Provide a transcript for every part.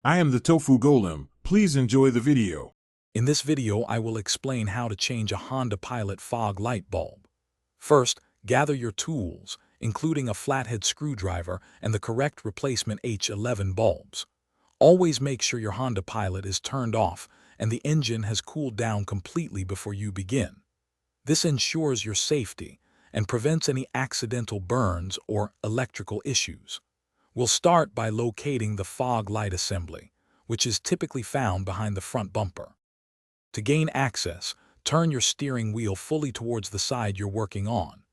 I am the Tofu Golem. Please enjoy the video. In this video, I will explain how to change a Honda Pilot fog light bulb. First, gather your tools, including a flathead screwdriver and the correct replacement H11 bulbs. Always make sure your Honda Pilot is turned off and the engine has cooled down completely before you begin. This ensures your safety and prevents any accidental burns or electrical issues. We'll start by locating the fog light assembly, which is typically found behind the front bumper. To gain access, turn your steering wheel fully towards the side you're working on.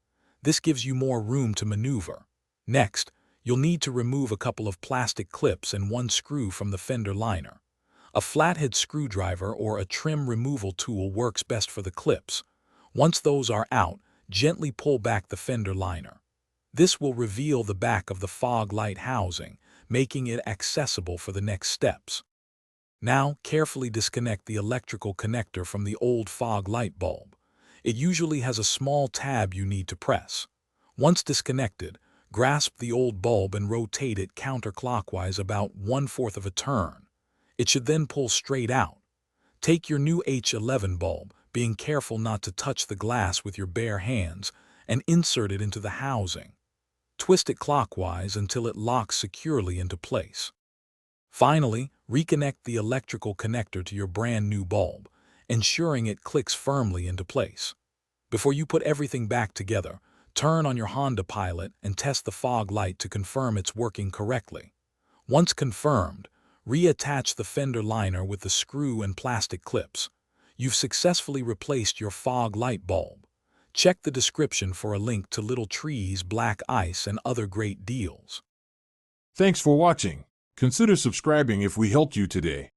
This gives you more room to maneuver. Next, you'll need to remove a couple of plastic clips and one screw from the fender liner. A flathead screwdriver or a trim removal tool works best for the clips. Once those are out, gently pull back the fender liner. This will reveal the back of the fog light housing, making it accessible for the next steps. Now, carefully disconnect the electrical connector from the old fog light bulb. It usually has a small tab you need to press. Once disconnected, grasp the old bulb and rotate it counterclockwise about 1/4 of a turn. It should then pull straight out. Take your new H11 bulb, being careful not to touch the glass with your bare hands, and insert it into the housing. Twist it clockwise until it locks securely into place. Finally, reconnect the electrical connector to your brand new bulb, ensuring it clicks firmly into place. Before you put everything back together, turn on your Honda Pilot and test the fog light to confirm it's working correctly. Once confirmed, reattach the fender liner with the screw and plastic clips. You've successfully replaced your fog light bulb. Check the description for a link to Little Trees, Black Ice, and other great deals. Thanks for watching. Consider subscribing if we helped you today.